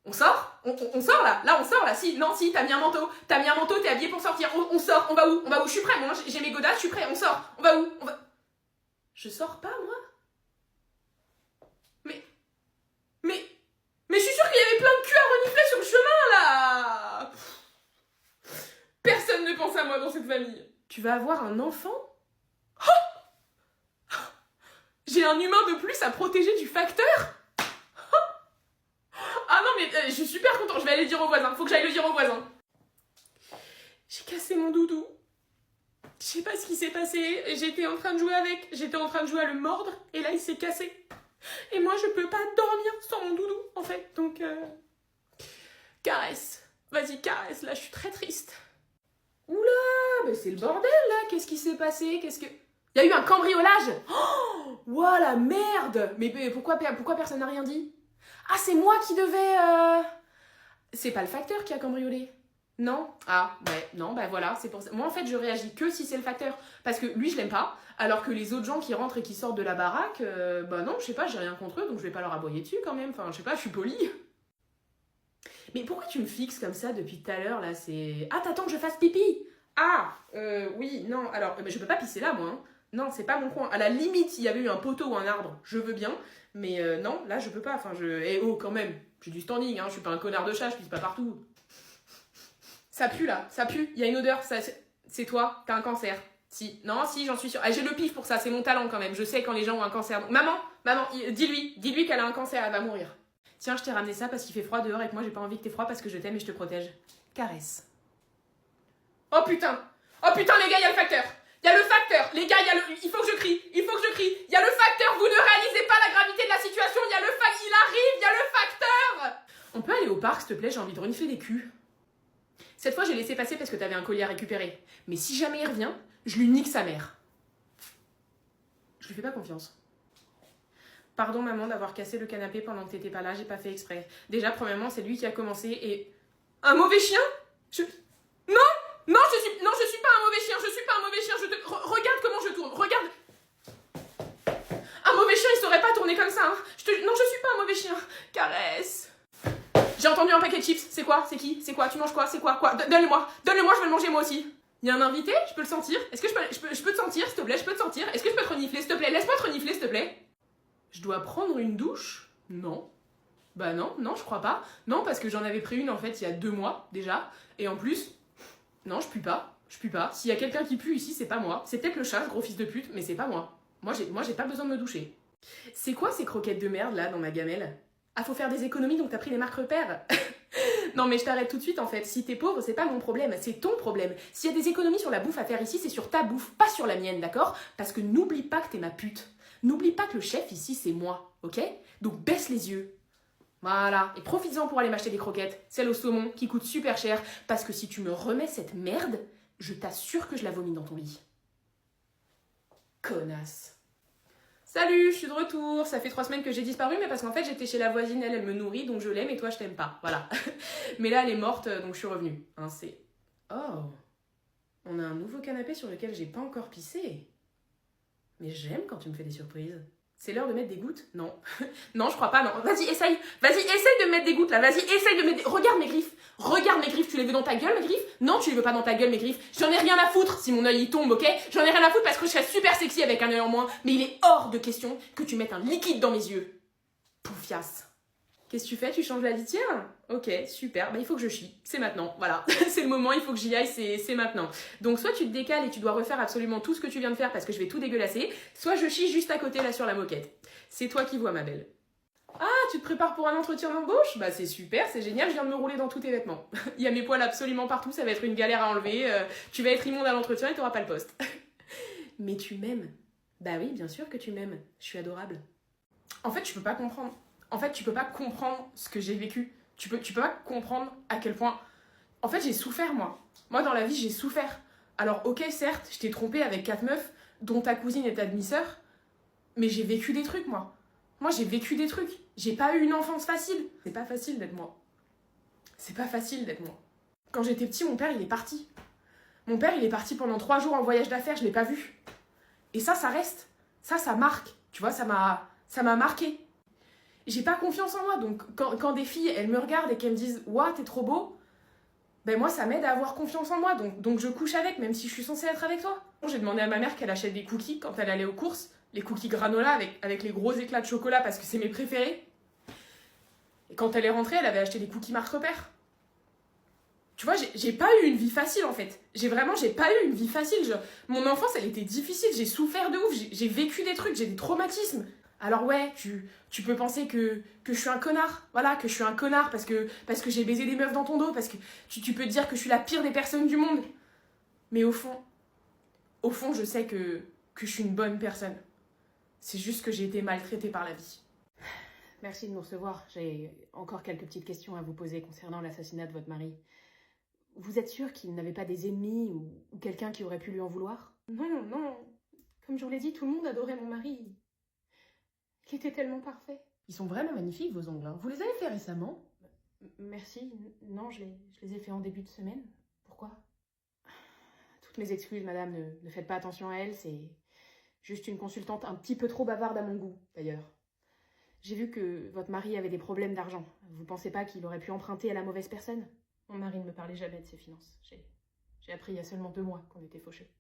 On sort on sort là? Là, on sort là? Si, non, si, t'as mis un manteau, t'es habillé pour sortir. On sort, on va où? On va où? Je suis prêt, moi, j'ai mes godasses, je suis prêt, on sort. On va où? Je sors pas, moi? Mais je suis sûre qu'il y avait plein de cul à renifler sur le chemin, là! Personne ne pense à moi dans cette famille. Tu vas avoir un enfant? Oh, j'ai un humain de plus à protéger du facteur? Ah non, mais je suis super contente, je vais aller le dire au voisin, faut que j'aille le dire au voisin. J'ai cassé mon doudou. Je sais pas ce qui s'est passé, j'étais en train de jouer avec, j'étais en train de jouer à le mordre, et là il s'est cassé. Et moi je peux pas dormir sans mon doudou, en fait, donc caresse. Vas-y, caresse, là je suis très triste. Oula, mais c'est le bordel là, qu'est-ce qui s'est passé? Il y a eu un cambriolage. Oh, ouah la merde. Mais pourquoi personne n'a rien dit? Ah, c'est moi qui devais... C'est pas le facteur qui a cambriolé? Non? Ah, ouais, non, bah voilà, c'est pour ça. Moi, en fait, je réagis que si c'est le facteur. Parce que lui, je l'aime pas. Alors que les autres gens qui rentrent et qui sortent de la baraque, bah non, je sais pas, j'ai rien contre eux, donc je vais pas leur aboyer dessus quand même. Enfin, je sais pas, je suis polie. Mais pourquoi tu me fixes comme ça depuis tout à l'heure, là? C'est... Ah, t'attends que je fasse pipi? Ah, oui, non, alors, mais je peux pas pisser là, moi, hein. Non, c'est pas mon coin. À la limite, s'il y avait eu un poteau ou un arbre, je veux bien. Mais non, là, je peux pas. Enfin, Eh oh, quand même. J'ai du standing, hein. Je suis pas un connard de chat, je pisse pas partout. Ça pue, là. Ça pue. Il y a une odeur. C'est toi. T'as un cancer. Si. Non, si, j'en suis sûre. Ah, j'ai le pif pour ça. C'est mon talent, quand même. Je sais quand les gens ont un cancer. Donc, maman, dis-lui qu'elle a un cancer. Elle va mourir. Tiens, je t'ai ramené ça parce qu'il fait froid dehors et que moi, j'ai pas envie que t'aies froid parce que je t'aime et je te protège. Caresse. Oh, putain. Oh, putain, les gars, il y a le facteur. Il y a le facteur, les gars, il faut que je crie, il y a le facteur, vous ne réalisez pas la gravité de la situation, il arrive, il y a le facteur. On peut aller au parc, s'il te plaît, j'ai envie de renifler des culs. Cette fois, j'ai laissé passer parce que t'avais un collier à récupérer. Mais si jamais il revient, je lui nique sa mère. Je lui fais pas confiance. Pardon, maman, d'avoir cassé le canapé pendant que t'étais pas là, j'ai pas fait exprès. Déjà, premièrement, c'est lui qui a commencé et... Un mauvais chien? Non, je suis pas un mauvais chien, regarde comment je tourne, regarde. Un mauvais chien, il saurait pas tourner comme ça, hein. Non, je suis pas un mauvais chien. Caresse. J'ai entendu un paquet de chips, c'est quoi? C'est qui? C'est quoi? Tu manges quoi? C'est quoi? Donne-le-moi, je vais le manger moi aussi. Il y a un invité? Je peux le sentir? Est-ce que je peux te sentir, s'il te plaît? Je peux te sentir? Est-ce que je peux te renifler, s'il te plaît? Laisse-moi te renifler, s'il te plaît. Je dois prendre une douche? Non. Bah non, je crois pas. Non, parce que j'en avais pris une, en fait, il y a 2 mois, déjà. Et en plus... Non, je pue pas. S'il y a quelqu'un qui pue ici, c'est pas moi. C'est peut-être le chat, ce gros fils de pute, mais c'est pas moi. Moi, j'ai pas besoin de me doucher. C'est quoi ces croquettes de merde, là, dans ma gamelle? Ah, faut faire des économies, donc t'as pris les marques repères. Non, mais je t'arrête tout de suite, en fait. Si t'es pauvre, c'est pas mon problème, c'est ton problème. S'il y a des économies sur la bouffe à faire ici, c'est sur ta bouffe, pas sur la mienne, d'accord? Parce que n'oublie pas que t'es ma pute. N'oublie pas que le chef, ici, c'est moi, ok? Donc baisse les yeux. Voilà, et profites-en pour aller m'acheter des croquettes, celles au saumon qui coûtent super cher, parce que si tu me remets cette merde, je t'assure que je la vomis dans ton lit. Connasse. Salut, je suis de retour, ça fait 3 semaines que j'ai disparu, mais parce qu'en fait j'étais chez la voisine, elle me nourrit, donc je l'aime et toi je t'aime pas, voilà. Mais là elle est morte, donc je suis revenue. Hein, c'est... Oh, on a un nouveau canapé sur lequel j'ai pas encore pissé. Mais j'aime quand tu me fais des surprises. C'est l'heure de mettre des gouttes? Non. Non, je crois pas, non. Vas-y, essaye de mettre des gouttes, là. Vas-y, essaye de mettre des... Regarde mes griffes. Tu les veux dans ta gueule, mes griffes? Non, tu les veux pas dans ta gueule, mes griffes. J'en ai rien à foutre si mon œil il tombe, ok? J'en ai rien à foutre parce que je serais super sexy avec un œil en moins. Mais il est hors de question que tu mettes un liquide dans mes yeux. Poufiasse. Qu'est-ce que tu fais? Tu changes la litière? Ok, super. Bah, il faut que je chie. C'est maintenant. Voilà. C'est le moment, il faut que j'y aille, c'est maintenant. Donc, soit tu te décales et tu dois refaire absolument tout ce que tu viens de faire parce que je vais tout dégueulasser, soit je chie juste à côté, là, sur la moquette. C'est toi qui vois, ma belle. Ah, tu te prépares pour un entretien d'embauche? Bah, c'est super, c'est génial, je viens de me rouler dans tous tes vêtements. Il y a mes poils absolument partout, ça va être une galère à enlever. Tu vas être immonde à l'entretien et t'auras pas le poste. Mais tu m'aimes? Bah oui, bien sûr que tu m'aimes. Je suis adorable. En fait, tu peux pas comprendre. Tu peux pas comprendre ce que j'ai vécu. Tu peux pas comprendre à quel point... En fait, j'ai souffert, moi. Moi, dans la vie, j'ai souffert. Alors, ok, certes, je t'ai trompée avec 4 meufs, dont ta cousine et ta demi-sœur, mais j'ai vécu des trucs, moi. Moi, j'ai vécu des trucs. J'ai pas eu une enfance facile. C'est pas facile d'être moi. Quand j'étais petit, mon père, il est parti. Mon père, il est parti pendant 3 jours en voyage d'affaires, je l'ai pas vu. Et ça reste. Ça marque. Tu vois, ça m'a marqué. j'ai pas confiance en moi. Donc quand des filles, elles me regardent et qu'elles me disent « Ouah, t'es trop beau », ben moi, ça m'aide à avoir confiance en moi. Donc je couche avec, même si je suis censée être avec toi. J'ai demandé à ma mère qu'elle achète des cookies quand elle allait aux courses. Les cookies granola avec les gros éclats de chocolat parce que c'est mes préférés. Et quand elle est rentrée, elle avait acheté des cookies marque repère. Tu vois, j'ai pas eu une vie facile en fait. J'ai pas eu une vie facile. Mon enfance, elle était difficile. J'ai souffert de ouf. J'ai vécu des trucs, j'ai des traumatismes. Alors ouais, tu peux penser que je suis un connard. Voilà, que je suis un connard parce que j'ai baisé des meufs dans ton dos. Parce que tu peux te dire que je suis la pire des personnes du monde. Mais au fond, je sais que je suis une bonne personne. C'est juste que j'ai été maltraitée par la vie. Merci de nous recevoir. J'ai encore quelques petites questions à vous poser concernant l'assassinat de votre mari. Vous êtes sûr qu'il n'avait pas des ennemis ou quelqu'un qui aurait pu lui en vouloir? Non, non. Comme je vous l'ai dit, tout le monde adorait mon mari. Il était tellement parfait. Ils sont vraiment magnifiques, vos ongles. Vous les avez fait récemment? Merci. Non, je les ai fait en début de semaine. Pourquoi? Toutes mes excuses, madame. Ne faites pas attention à elle. C'est juste une consultante un petit peu trop bavarde à mon goût, d'ailleurs. J'ai vu que votre mari avait des problèmes d'argent. Vous pensez pas qu'il aurait pu emprunter à la mauvaise personne? Mon mari ne me parlait jamais de ses finances. J'ai appris il y a seulement 2 mois qu'on était fauchés.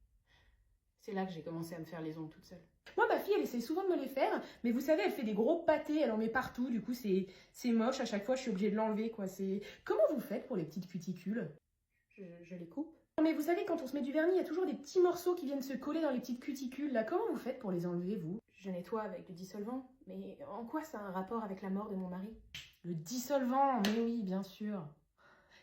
C'est là que j'ai commencé à me faire les ongles toute seule. Moi, ma fille, elle essaie souvent de me les faire, mais vous savez, elle fait des gros pâtés, elle en met partout, du coup, c'est moche, à chaque fois, je suis obligée de l'enlever, quoi. Comment vous faites pour les petites cuticules? Je les coupe. Non, mais vous savez, quand on se met du vernis, il y a toujours des petits morceaux qui viennent se coller dans les petites cuticules, là. Comment vous faites pour les enlever, vous? Je nettoie avec du dissolvant. Mais en quoi ça a un rapport avec la mort de mon mari? Le dissolvant, mais oui, bien sûr.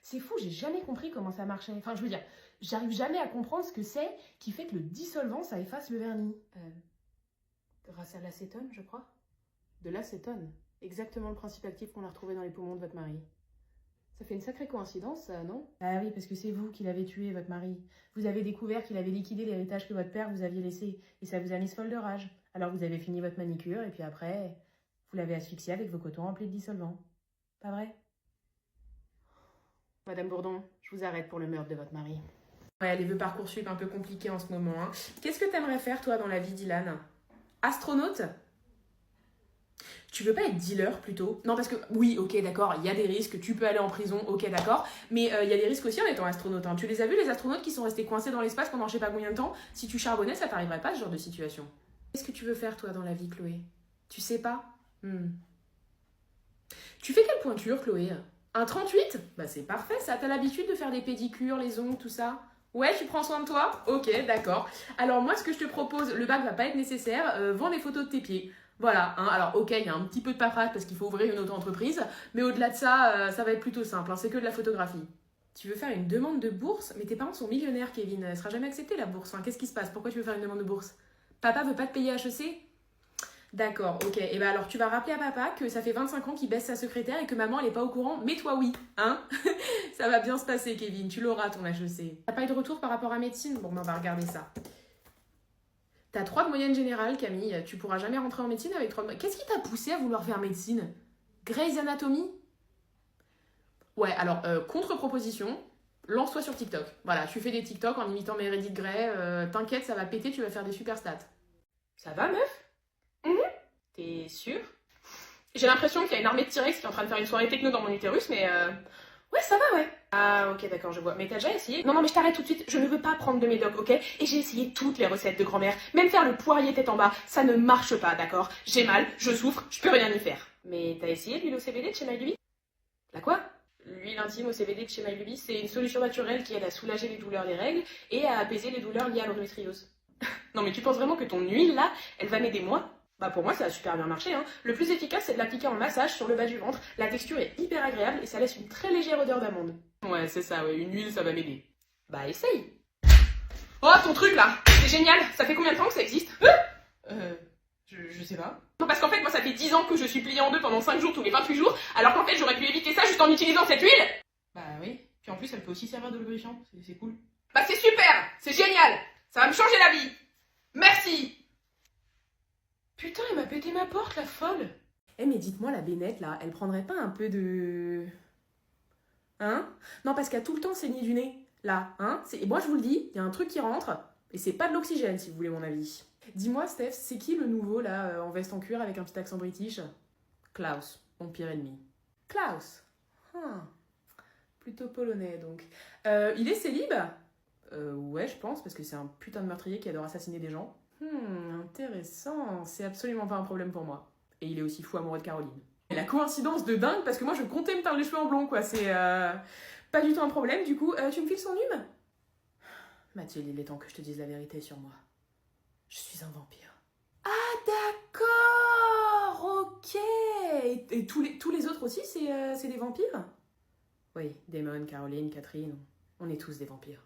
C'est fou, j'ai jamais compris comment ça marchait. Enfin, je veux dire, j'arrive jamais à comprendre ce que c'est qui fait que le dissolvant, ça efface le vernis. Grâce à l'acétone, je crois. De l'acétone. Exactement le principe actif qu'on a retrouvé dans les poumons de votre mari. Ça fait une sacrée coïncidence, ça, non? Ah oui, parce que c'est vous qui l'avez tué, votre mari. Vous avez découvert qu'il avait liquidé l'héritage que votre père vous aviez laissé. Et ça vous a mis folle de rage. Alors vous avez fini votre manicure, et puis après, vous l'avez asphyxié avec vos cotons remplis de dissolvant. Pas vrai? Madame Bourdon, je vous arrête pour le meurtre de votre mari. Ouais, les vœux Parcoursup un peu compliqués en ce moment. Hein. Qu'est-ce que t'aimerais faire, toi, dans la vie, Dylan? Astronaute? Tu veux pas être dealer, plutôt? Non, parce que, oui, ok, d'accord, il y a des risques, tu peux aller en prison, ok, d'accord, mais il y a des risques aussi en étant astronaute. Hein. Tu les as vus, les astronautes qui sont restés coincés dans l'espace pendant je sais pas combien de temps? Si tu charbonnais, ça t'arriverait pas, ce genre de situation. Qu'est-ce que tu veux faire, toi, dans la vie, Chloé? Tu sais pas? Tu fais quelle pointure, Chloé? Un 38? Bah c'est parfait ça, t'as l'habitude de faire des pédicures, les ongles, tout ça? Ouais, tu prends soin de toi? Ok, d'accord. Alors moi, ce que je te propose, le bac va pas être nécessaire, vends des photos de tes pieds. Voilà, hein. Alors ok, il y a un petit peu de paperasse parce qu'il faut ouvrir une auto-entreprise, mais au-delà de ça, ça va être plutôt simple, hein. C'est que de la photographie. Tu veux faire une demande de bourse? Mais tes parents sont millionnaires, Kevin, elle sera jamais acceptée la bourse. Hein. Qu'est-ce qui se passe? Pourquoi tu veux faire une demande de bourse? Papa veut pas te payer HEC? D'accord, ok. Et ben alors tu vas rappeler à papa que ça fait 25 ans qu'il baisse sa secrétaire et que maman elle est pas au courant, mais toi oui, hein? Ça va bien se passer, Kevin, tu l'auras ton HEC. T'as pas eu de retour par rapport à médecine? Bon, ben on va regarder ça. T'as 3 de moyenne générale, Camille, tu pourras jamais rentrer en médecine avec 3 de moyenne. Qu'est-ce qui t'a poussé à vouloir faire médecine? Grey's Anatomy? Ouais, alors, contre-proposition, lance-toi sur TikTok. Voilà, tu fais des TikTok en imitant Meredith Grey, t'inquiète, ça va péter, tu vas faire des super stats. Ça va, meuf? T'es sûre? J'ai l'impression qu'il y a une armée de T-Rex qui est en train de faire une soirée techno dans mon utérus, mais ouais, ça va, ouais. Ah, ok, d'accord, je vois. Mais t'as déjà essayé? Non, mais je t'arrête tout de suite. Je ne veux pas prendre de médoc, ok? Et j'ai essayé toutes les recettes de grand-mère. Même faire le poirier tête en bas, ça ne marche pas, d'accord? J'ai mal, je souffre, je peux rien y faire. Mais t'as essayé l'huile au CBD de chez MyLuby? La quoi? L'huile intime au CBD de chez MyLuby, c'est une solution naturelle qui aide à soulager les douleurs des règles et à apaiser les douleurs liées à l'endométriose. Non, mais tu penses vraiment que ton huile, là, elle va m'aider moi? Bah pour moi ça a super bien marché, hein. Le plus efficace c'est de l'appliquer en massage sur le bas du ventre. La texture est hyper agréable et ça laisse une très légère odeur d'amande. Ouais c'est ça, ouais, une huile ça va m'aider. Bah essaye. Oh ton truc là, c'est génial. Ça fait combien de temps que ça existe? Je sais pas. Non parce qu'en fait moi ça fait 10 ans que je suis pliée en deux pendant 5 jours tous les 28 jours, alors qu'en fait j'aurais pu éviter ça juste en utilisant cette huile. Bah oui, puis en plus elle peut aussi servir de lubrifiant, c'est cool. Bah c'est super, c'est génial, ça va me changer la vie. Merci. Putain, elle m'a pété ma porte, la folle! Eh mais dites-moi, la bénette, là, elle prendrait pas un peu de... Hein? Non, parce qu'elle a tout le temps saigné du nez, là, hein? Et moi, je vous le dis, il y a un truc qui rentre, et c'est pas de l'oxygène, si vous voulez mon avis. Dis-moi, Steph, c'est qui le nouveau, là, en veste en cuir avec un petit accent british? Klaus, mon pire ennemi. Klaus. Plutôt polonais, donc. Il est célib? Ouais, je pense, parce que c'est un putain de meurtrier qui adore assassiner des gens. Intéressant. C'est absolument pas un problème pour moi. Et il est aussi fou amoureux de Caroline. Et la coïncidence de dingue, parce que moi, je comptais me teindre les cheveux en blond, quoi. C'est pas du tout un problème, du coup. Tu me files son hume? Mathilde, il est temps que je te dise la vérité sur moi. Je suis un vampire. Ah, d'accord. Ok. Et tous les autres aussi, c'est des vampires? Oui, Damon, Caroline, Catherine, on est tous des vampires.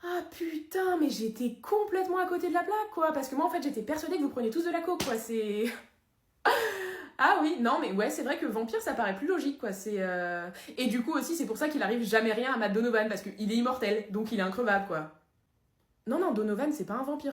Ah putain, mais j'étais complètement à côté de la plaque, quoi. Parce que moi, en fait, j'étais persuadée que vous preniez tous de la coke, quoi. C'est... Ah oui, non, mais ouais, c'est vrai que vampire, ça paraît plus logique, quoi. Et du coup, aussi, c'est pour ça qu'il arrive jamais rien à Matt Donovan, parce qu'il est immortel, donc il est increvable, quoi. Non, Donovan, c'est pas un vampire.